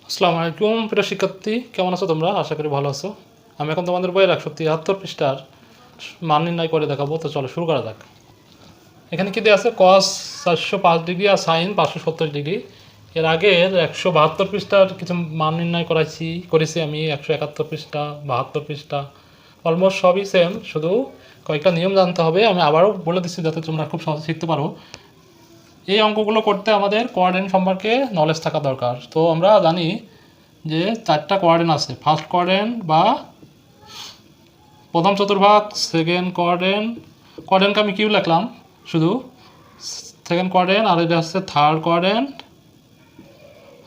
আসসালামু আলাইকুম প্রিয় শিক্ষার্থী, কেমন আছো তোমরা? আশা করি ভালো আছো। আমি এখন তোমাদের বইয়ের 173 পৃষ্ঠার মান নির্ণয় করে দেখাবো। তো চলো শুরু করা যাক। এখানে কি দেওয়া আছে? কস 405 ডিগ্রি আর সাইন 570 ডিগ্রি। এর আগের 172 পৃষ্ঠার কিছু মান নির্ণয় করেছি আমি 171 পৃষ্ঠা, 72 পৃষ্ঠা, অলমোস্ট সবই সেম, শুধু কয়েকটা নিয়ম জানতে হবে। আমি আবারও বলে দিচ্ছি যাতে তোমরা খুব সহজে শিখতে পারো। এই অঙ্কগুলো করতে আমাদের কোঅর্ডিনেট সম্পর্কে নলেজ থাকা দরকার। তো আমরা জানি যে 4টা কোঅর্ডিনেট আছে। ফার্স্ট কোঅর্ডিনেট বা প্রথম চতুর্ভাগ, সেকেন্ড কোঅর্ডিনেটকে আমি কিউ লিখলাম শুধু, সেকেন্ড কোঅর্ডিনেট, আর এটা হচ্ছে থার্ড কোঅর্ডিনেট,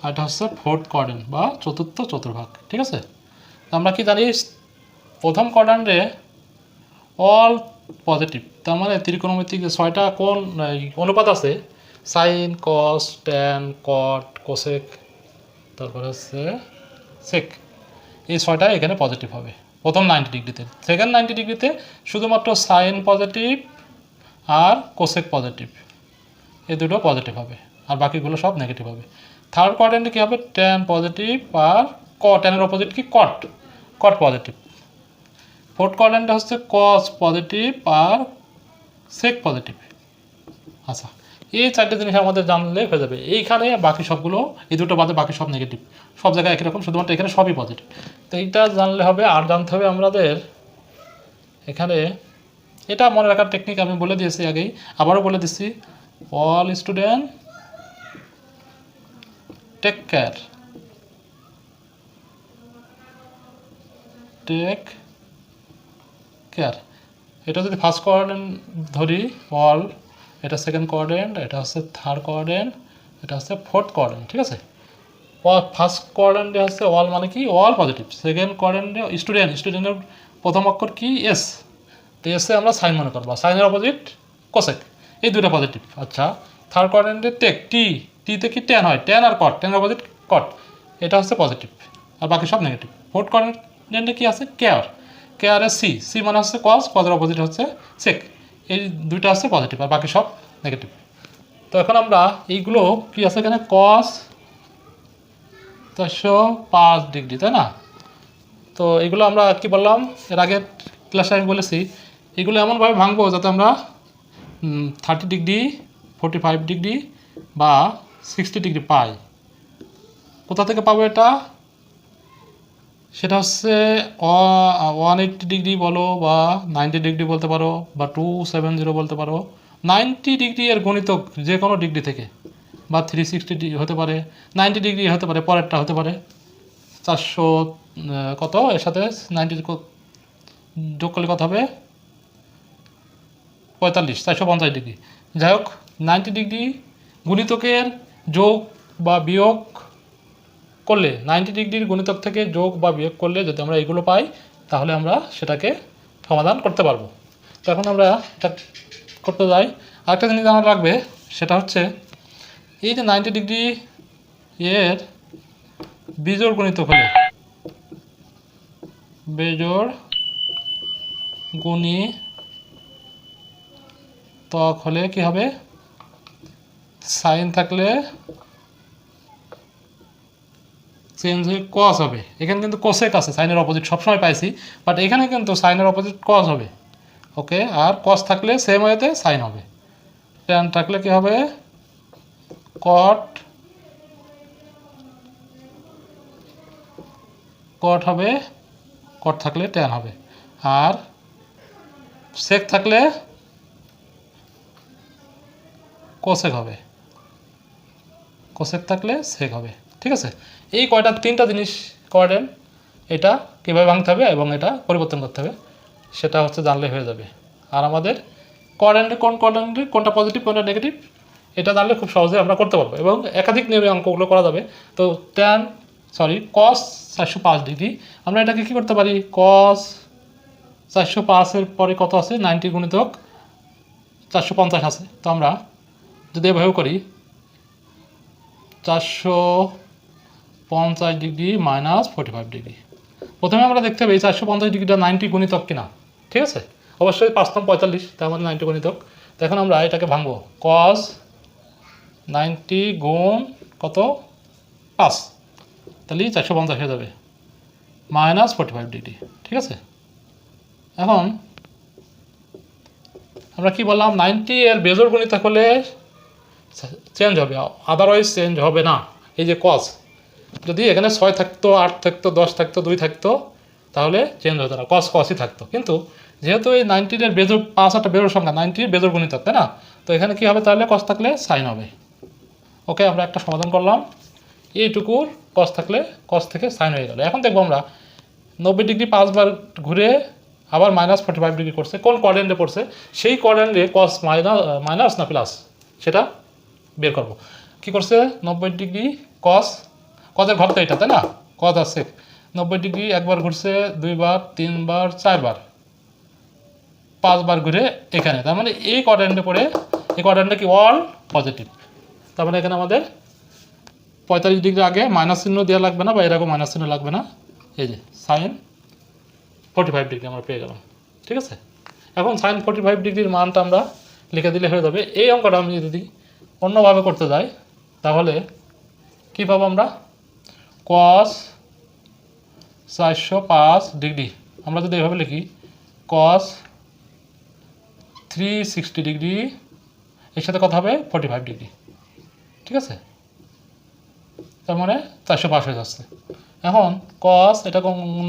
আর এটা হচ্ছে ফোর্থ কোঅর্ডিনেট বা চতুর্থ চতুর্ভাগ। ঠিক আছে? আমরা কি জানি? প্রথম কোঅর্ডিনেটে অল পজিটিভ, তার মানে ত্রিকোণমিতিক যে 6টা কোণ অনুপাত আছে, সাইন, কস, ট্যান, কট, কোসেক, তারপরে হচ্ছে সেক, এই 6টা এখানে পজিটিভ হবে প্রথম 90 ডিগ্রিতে। সেকেন্ড 90 ডিগ্রিতে শুধুমাত্র সাইন পজিটিভ আর কোসেক পজিটিভ, এই দুটো পজিটিভ হবে, আর বাকিগুলো সব নেগেটিভ হবে। থার্ড কোয়াড্রেন্টে কী হবে? ট্যান পজিটিভ আর ট্যানের অপোজিট কি? কট, কট পজিটিভ। ফোর্থ কোয়াড্রেন্টে হচ্ছে কস পজিটিভ আর সেক পজিটিভ। আচ্ছা, এই 4টে জিনিস আমাদের জানলে হয়ে যাবে। এইখানে বাকি সবগুলো, এই দুটো বাদে বাকি সব নেগেটিভ, সব জায়গায় একই রকম, শুধুমাত্র এখানে সবই পজিটিভ। তো এইটা জানলে হবে। আর জানতে হবে আমাদের এখানে, এটা মনে রাখার টেকনিক আমি বলে দিয়েছি আগেই, আবারও বলে দিচ্ছি। All student take care, take care. এটা যদি ফার্স্ট কোঅর্ডিনেট ধরি অল, এটা সেকেন্ড কোঅর্ডিনেট, এটা হচ্ছে থার্ড কোঅর্ডিনেট, এটা হচ্ছে ফোর্থ কোঅর্ডিনেট। ঠিক আছে? ফার্স্ট কোয়াড্রেন্টে হচ্ছে অল, মানে কি? All positive. সেকেন্ড কোয়াড্রেন্টে স্টুডেন্টের প্রথম অক্ষর কি? এস। তো এসে আমরা সাইন মনে করবো, সাইনের অপোজিট কোসেক, এই দুটো পজিটিভ। আচ্ছা, থার্ড কোয়াড্রেন্টে টেক, টিতে কি? ট্যান হয়, ট্যান আর কট, ট্যানের অপোজিট কট, এটা হচ্ছে পজিটিভ, আর বাকি সব নেগেটিভ। ফোর্থ কোয়াড্রেন্টে কি আছে? কেয়ারে সি মানে হচ্ছে কস, কজের অপোজিট হচ্ছে সেক, এই দুইটা হচ্ছে পজিটিভ, আর বাকি সব নেগেটিভ। তো এখন আমরা এইগুলো কি আছে এখানে? কস 405 ডিগ্রি, তাই না? তো এগুলো আমরা কি বললাম এর আগের ক্লাসে? আমি বলেছি এগুলো এমনভাবে ভাঙবো যাতে আমরা 30 ডিগ্রি, 45 ডিগ্রি বা 60 ডিগ্রি পাই। কোথা থেকে পাবো এটা? সেটা হচ্ছে 180 ডিগ্রি বলো, বা 90 ডিগ্রি বলতে পারো, বা 270 বলতে পারো। 90 ডিগ্রি এর গণিতক যে কোনো ডিগ্রি থেকে, বা 360 হতে পারে, 90 ডিগ্রি হতে পারে, পরেরটা হতে পারে 400 কত, এর সাথে 90 যোগ করলে কত হবে? 45, 450 ডিগ্রি। যাই হোক, 90 ডিগ্রি গুণিতকের যোগ বা বিয়োগ করলে, 90 ডিগ্রির গুণিতক থেকে যোগ বা বিয়োগ করলে যদি আমরা এগুলো পাই, তাহলে আমরা সেটাকে সমাধান করতে পারবো। তো এখন আমরা এটা করতে যাই। আরেকটা জিনিস জানা লাগবে, সেটা হচ্ছে এই যে 90 ডিগ্রি এর বিজোড় গুণিতক হলে, বেজোড় গুণিতক হলে কি হবে? সাইন থাকলে চেঞ্জ হয়ে কস হবে। এখানে কিন্তু কোসেক আছে, সাইনের অপোজিট সবসময় পাইছি, বাট এখানে কিন্তু সাইনের অপোজিট কস হবে। ওকে, আর কস থাকলে সেম ওয়েতে সাইন হবে। ট্যান থাকলে কি হবে? কট, কট হবে, কট থাকলে ট্যান হবে, আর সেক থাকলে কোসেক হবে, কোসেক থাকলে সেক হবে। ঠিক আছে? এই কয়টা, 3টা জিনিস কোঅর্ডিনেট, এটা কীভাবে ভাঙতে হবে এবং এটা পরিবর্তন করতে হবে সেটা হচ্ছে জানলে হয়ে যাবে। আর আমাদের কোঅর্ডিনেটে কোনটা পজিটিভ কোনটা নেগেটিভ, এটা জানলে খুব সহজে আমরা করতে পারবো, এবং একাধিক নিয়মে অঙ্কগুলো করা যাবে। তো কস 405 ডিগ্রি, আমরা এটাকে কী করতে পারি? কস 405-এর পরে কত আছে? 90 গুণিতক 450 আছে। তো আমরা যদি এভাবে করি, 450 ডিগ্রি মাইনাস 45 ডিগ্রি, প্রথমে আমরা দেখতে হবে এই 450 ডিগ্রিটা 90 গুণিতক কিনা। ঠিক আছে? অবশ্যই 5 45, তার মানে 90 গুণিতক। তো এখন আমরা এটাকে ভাঙবো। কস 90 গুণ কত? 5, তাহলে 450 হয়ে যাবে -45 ডিগ্রি। ঠিক আছে, এখন আমরা কি বললাম 90 এর বেজোড় গুণিতক হলে চেঞ্জ হবে, আদারওয়াইজ চেঞ্জ হবে না। এই যে কস, যদি এখানে 6 থাকতো, 8 থাকতো, 10 থাকতো, 2 থাকতো, তাহলে চেঞ্জ হতো না, কসই থাকতো। কিন্তু যেহেতু এই 90 এর বেজোড় 5 একটা বেজোড় সংখ্যা, 90 এর বেজোড় গুণিতক, তাই না? তো এখানে কি হবে তাহলে, কস থাকলে সাইন হবে। ওকে, আমরা একটা সমাধান করলাম, এইটুকুর কস থাকলে কস থেকে সাইন হয়ে গেল। এখন দেখবো আমরা 90 ডিগ্রি 5 বার ঘুরে আবার -45 ডিগ্রি করছে, কোন কোয়াড্রেন্টে পড়ছে, সেই কোয়াড্রেন্টে কস মাইনাস না প্লাস সেটা বের করব। কি করছে, 90 ডিগ্রি কসের ঘর তো এটা, তাই না? কস আছে 90 ডিগ্রি, একবার ঘুরছে, 2 বার, 3 বার, 4 বার, 5 বার ঘুরে এখানে, তার মানে এই কোয়াড্রেন্টে পড়ে, এই কোয়াড্রেন্টে কি অল পজিটিভ। তার মানে এখানে আমাদের 45 ডিগ্রি আগে মাইনাস চিহ্ন দেওয়া লাগবে না, বা এরকম মাইনাস চিহ্ন লাগবে না। এই যে সাইন 45 ডিগ্রি আমরা পেয়ে গেলাম। ঠিক আছে, এখন সাইন 45 ডিগ্রির মানটা আমরা লিখে দিলে হয়ে যাবে। এই অঙ্কটা আমি যদি অন্যভাবে করতে যাই তাহলে কী পাবো আমরা, কস 405 ডিগ্রি আমরা যদি এভাবে লিখি, কস 360 ডিগ্রি, এর সাথে কথা হবে 45 ডিগ্রি। ঠিক আছে, তার মানে 405 হয়ে যাচ্ছে। এখন কস এটা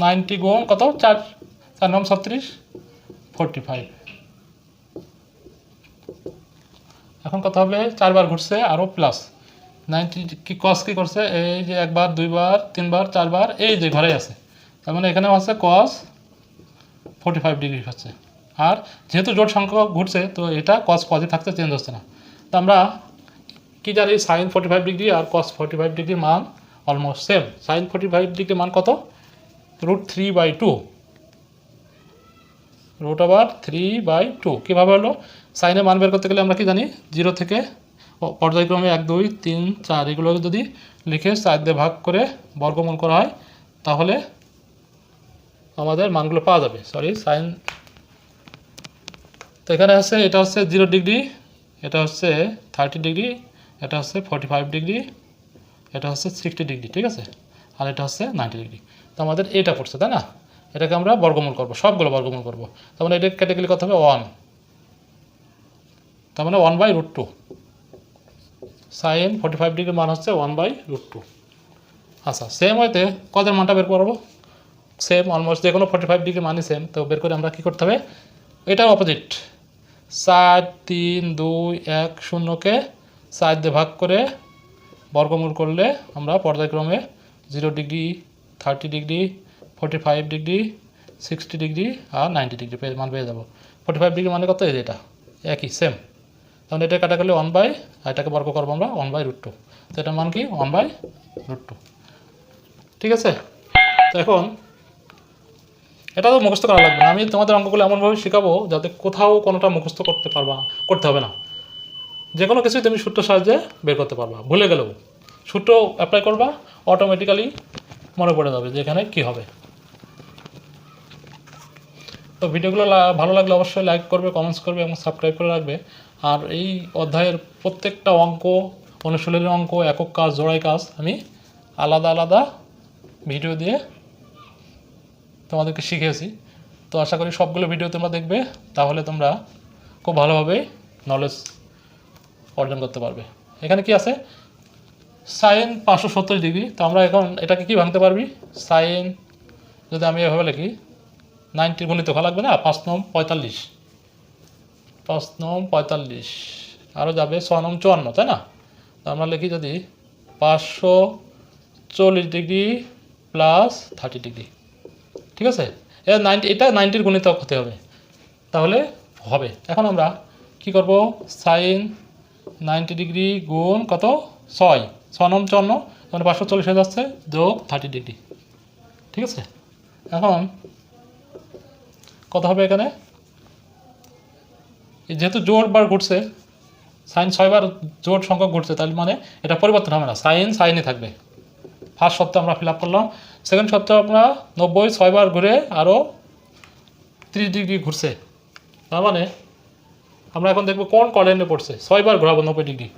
90 গুণ কত, 4 9 36, 45। এখন কত হবে, 4 বার ঘুরছে আরও প্লাস 90 কি কস কী করছে, এই যে 1 বার, 2 বার, 3 বার, 4 বার, এই যে ঘরেই আছে, তার মানে এখানেও আছে কস 45 ডিগ্রি হচ্ছে। আর যেহেতু জোট সংখ্যক ঘুরছে, তো এটা কস পজিটিভ থাকতে চেঞ্জ হচ্ছে না। তো আমরা কি জানি, সাইন 45 ডিগ্রি আর কস 45 ডিগ্রির মান অলমোস্ট সেম। সাইন 45 ডিগ্রির মান কত, √3/2, √3/2। কীভাবে হলো, সাইনের মান বের করতে গেলে আমরা কি জানি, 0 থেকে পর্যায়ক্রমে 1 2 3 4 এগুলো যদি লিখে 4 দিয়ে ভাগ করে বর্গমূল করা হয় তাহলে আমাদের মানগুলো পাওয়া যাবে। সাইন, তো এখানে আছে, এটা হচ্ছে 0 ডিগ্রি, এটা হচ্ছে 30 ডিগ্রি, এটা হচ্ছে 45 ডিগ্রি, এটা হচ্ছে 60 ডিগ্রি। ঠিক আছে, আর এটা হচ্ছে 90 ডিগ্রি। তো আমাদের এটা পড়ছে, তাই না? এটাকে আমরা বর্গমূল করবো, সবগুলো বর্গমূল করবো। তার মানে এটা কেটে গেলে কত হবে, 1, তার মানে 1/√2। সাইন 45 ডিগ্রির মান হচ্ছে 1/√2। আচ্ছা, সেম হইতে কদের মানটা বের করবো, সেম অলমোস্ট যে কোনো 45 ডিগ্রি মানই সেম। তো বের করে আমরা কী করতে হবে, এটার অপোজিট 4 3 2 1 0কে 4 দিয়ে ভাগ করে বর্গমূল করলে আমরা পর্যায়ক্রমে 0 ডিগ্রি, 30 ডিগ্রি, 45 ডিগ্রি, 60 ডিগ্রি আর 90 ডিগ্রি মান পেয়ে যাবো। 45 ডিগ্রি মানে কত, এই এটা একই সেম, তাহলে এটা কাটা গেলে 1 বাই, আর এটাকে বর্গ করবো আমরা 1/√2। তো এটার মান কি, 1/√2। ঠিক আছে, তো এখন এটা তো মুখস্থ করা লাগবে না, আমি তোমাদের অঙ্কগুলো এমনভাবে শেখাবো যাতে কোথাও কোনোটা মুখস্থ করতে হবে না, যে কোনো কিছুই তুমি সূত্র সাহায্যে বের করতে পারবা। ভুলে গেলেও সূত্র অ্যাপ্লাই করবা, অটোমেটিক্যালি মনে পড়ে যাবে যে এখানে কী হবে। তো ভিডিওগুলো ভালো লাগলে অবশ্যই লাইক করবে, কমেন্টস করবে এবং সাবস্ক্রাইব করে রাখবে। আর এই অধ্যায়ের প্রত্যেকটা অঙ্ক, অনুশীলনের অঙ্ক, একক কাজ, জোড়াই কাজ আমি আলাদা আলাদা ভিডিও দিয়ে তোমাদেরকে শিখিয়েছি। তো আশা করি সবগুলো ভিডিও তোমরা দেখবে, তাহলে তোমরা খুব ভালোভাবে নলেজ অর্জন করতে পারবে। এখানে কি আছে, সাইন 570 ডিগ্রি। তো আমরা এখন এটাকে কি ভাঙতে পারবি, সাইন যদি আমি এভাবে লিখি, 90 গুণিত হওয়া লাগবে না, 5 9 45, 5 9 45, আরও যাবে 6 9 54, তাই না? তো আমরা লিখি যদি 540 ডিগ্রি প্লাস 30 ডিগ্রি। ঠিক আছে, এটা 90 গুণিতক হতে হবে, তাহলে হবে। এখন আমরা কি করব, সাইন 90 ডিগ্রি গুণ কত, 6 6 9 54, মানে 540 হয়ে যাচ্ছে, যোগ 30 ডিগ্রি। ঠিক আছে, এখন কত হবে এখানে, যেহেতু জোড় বার ঘুরছে, সাইন 6 বার জোড় সংখ্যক ঘুরছে, তার মানে এটা পরিবর্তন হবে না, সাইনই থাকবে। ফার্স্ট সপ্তাহ আমরা ফিল আপ করলাম। সেকেন্ড সপ্তাহ আমরা 90 6 বার ঘুরে আরও 30 ডিগ্রি ঘুরছে, তার মানে আমরা এখন দেখবো কোন কোয়াড্রেন্টে পড়ছে। 6 বার ঘোরাবো 90 ডিগ্রি,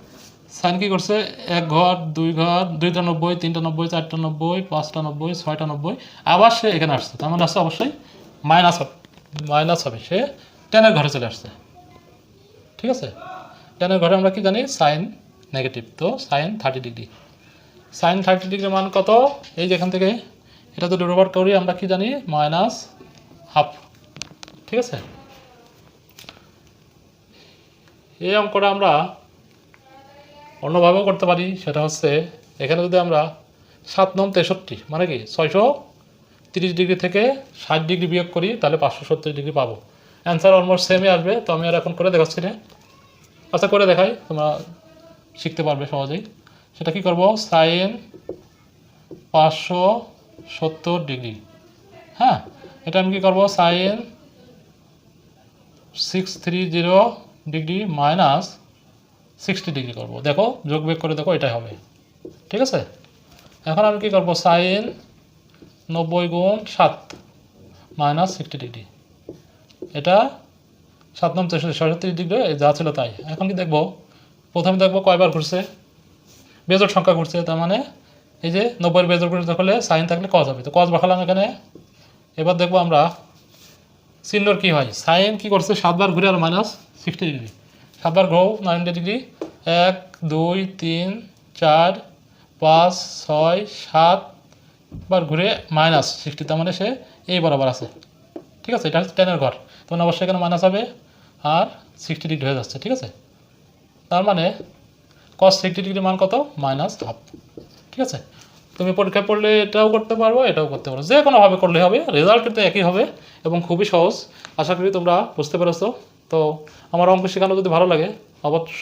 সাইন কি করছে, 1 ঘর 2 ঘর 2টা 90, 3টা 90, 4টা 90, 5টা 90, 6টা 90, আবার সে এখানে আসছে, তার মানে আসছে অবশ্যই মাইনাস হবে, সে টেনের ঘরে চলে আসছে। ঠিক আছে, টেনের ঘরে আমরা কি জানি, সাইন নেগেটিভ, তো সাইন 30 ডিগ্রি। সাইন 30 ডিগ্রির মান কত, এই যেখান থেকে এটা তো ডেরিভেট করি আমরা কি জানি, -হাফ। ঠিক আছে, এই অঙ্কটা আমরা অন্যভাবেও করতে পারি, সেটা হচ্ছে এখানে যদি আমরা 7 9 63 মানে কি 630 ডিগ্রি থেকে 60 ডিগ্রি বিয়োগ করি, তাহলে 570 ডিগ্রি পাবো। অ্যান্সার অলমোস্ট সেমই আসবে, তো আমি আর এখন করে দেখাচ্ছি না, আচ্ছা করে দেখাই, তোমরা শিখতে পারবে সহজেই। সেটা কি করব, সাইন 570 ডিগ্রি, হ্যাঁ এটা আমি কি করব, সাইন 630 ডিগ্রি মাইনাস 60 ডিগ্রি করবো, দেখো যোগ বিয়োগ করে দেখো এটাই হবে। ঠিক আছে, এখন আমি কি করব, সাইন 90 গুণ 7 মাইনাস 60 ডিগ্রি, এটা 7 9 66 ডিগ্রি যা ছিল তাই। এখন কি দেখবো, প্রথমে দেখবো কয়বার ঘুরছে, বেজোড় সংখ্যা ঘুরছে, তার মানে এই যে 90 বেজোড় ঘুরে থাকলে সাইন থাকলে কজ হবে, তো কজ বসালাম এখানে। এবার দেখবো আমরা চিহ্নর কি হয়, সাইন কি করছে 7 বার ঘুরে আর মাইনাস 60 ডিগ্রি, 7 বার ঘুরো 90 ডিগ্রি, 1 2 3 4 5 6 7 বার ঘুরে মাইনাস 60, তার মানে সে এই বরাবর আছে। ঠিক আছে, এটা হচ্ছে টেনের ঘর, তখন অবশ্যই এখানে মাইনাস হবে আর 60 ডিগ্রি হয়ে যাচ্ছে। ঠিক আছে, তার মানে cos 60 ডিগ্রি মান কত, -হাফ। ঠিক আছে, তুমি পরীক্ষায় পড়লে এটাও করতে পারবো, এটাও করতে পারো, যে কোনোভাবে করলে হবে, রেজাল্ট কিন্তু একই হবে এবং খুবই সহজ। আশা করি তোমরা বুঝতে পেরেছো। তো আমার অঙ্ক শেখানো যদি ভালো লাগে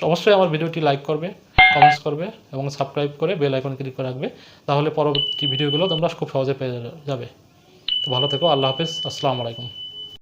অবশ্যই আমার ভিডিওটি লাইক করবে, কমেন্টস করবে এবং সাবস্ক্রাইব করে বেল আইকন ক্লিক করে রাখবে, তাহলে পরবর্তী ভিডিওগুলো তোমরা খুব সহজে পেয়ে যাবে। তো ভালো থেকো, আল্লাহ হাফেজ, আসসালামু আলাইকুম।